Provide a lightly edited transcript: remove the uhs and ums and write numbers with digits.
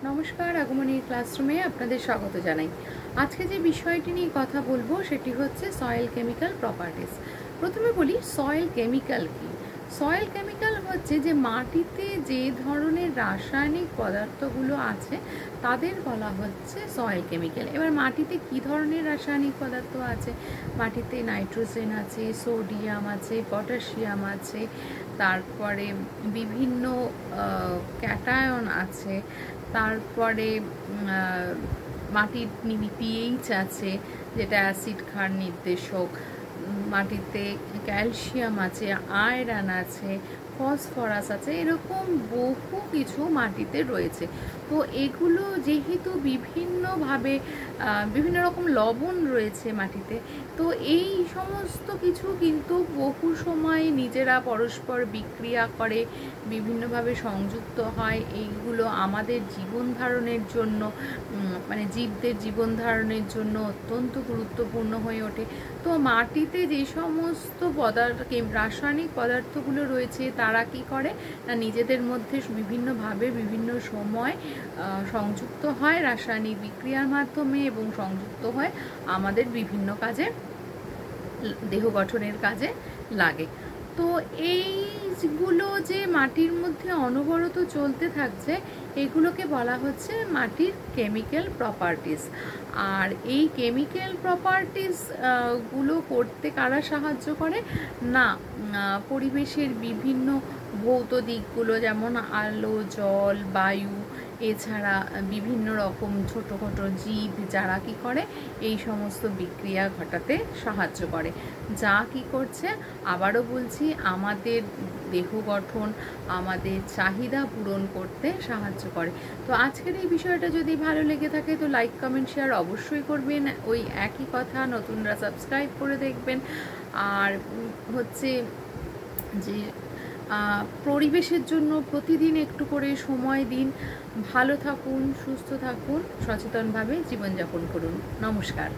নমস্কার, আগমনী ক্লাসরুমে আপনাদের স্বাগত জানাই। আজকে যে বিষয়টি নিয়ে কথা বলবো সেটি হচ্ছে সয়েল কেমিক্যাল প্রপার্টিস। প্রথমে বলি সয়েল কেমিক্যাল কি। সয়েল কেমিক্যাল হচ্ছে যে মাটিতে যে ধরনের রাসায়নিক পদার্থগুলো আছে তাদের বলা হচ্ছে সয়েল কেমিক্যাল। এবার মাটিতে কি ধরনের রাসায়নিক পদার্থ আছে? মাটিতে নাইট্রোজেন আছে, সোডিয়াম আছে, পটাশিয়াম আছে, তারপরে বিভিন্ন ক্যাটায়ন আছে, তারপরে মাটির পিএইচ আছে, যেটা অ্যাসিড ক্ষার নির্দেশক। মাটিতে ক্যালসিয়াম আছে, আয়রন আছে, ফসফরাস আছে, এরকম বহু কিছু মাটিতে রয়েছে। তো এগুলো যেহেতু বিভিন্নভাবে বিভিন্ন রকম লবণ রয়েছে মাটিতে, তো এই সমস্ত কিছু কিন্তু বহু সময় নিজেরা পরস্পর বিক্রিয়া করে বিভিন্নভাবে সংযুক্ত হয়। এইগুলো আমাদের জীবন ধারণের জন্য মানে জীবদের জীবন ধারণের জন্য অত্যন্ত গুরুত্বপূর্ণ হয়ে ওঠে। তো মাটিতে যে সমস্ত রাসায়নিক পদার্থগুলো রয়েছে তারা কি করে না নিজেদের মধ্যে বিভিন্নভাবে বিভিন্ন সময় সংযুক্ত হয় রাসায়নিক বিক্রিয়ার মাধ্যমে, এবং সংযুক্ত হয় আমাদের বিভিন্ন কাজে, দেহ গঠনের কাজে লাগে। তো এইগুলো যে মাটির মধ্যে অনবরত চলতে থাকছে, এগুলোকে বলা হচ্ছে মাটির কেমিক্যাল প্রপার্টিস। আর এই কেমিক্যাল প্রপার্টিস গুলো করতে কারা সাহায্য করে না, পরিবেশের বিভিন্ন ভৌত দিকগুলো, যেমন আলো, জল, বায়ু, এছাড়া বিভিন্ন রকম ছোটোখাটো জীব, যারা কি করে এই সমস্ত বিক্রিয়া ঘটাতে সাহায্য করে, যা কি করছে আবারও বলছি আমাদের দেহ গঠন, আমাদের চাহিদা পূরণ করতে সাহায্য করে। তো আজকের এই বিষয়টা যদি ভালো লেগে থাকে তো লাইক, কমেন্ট, শেয়ার অবশ্যই করবেন। ওই একই কথা, নতুনরা সাবস্ক্রাইব করে দেখবেন। আর হচ্ছে যে পরিবেশের জন্য প্রতিদিন একটু করে সময় দিন। ভালো থাকুন, সুস্থ থাকুন, সচেতনভাবে জীবনযাপন করুন। নমস্কার।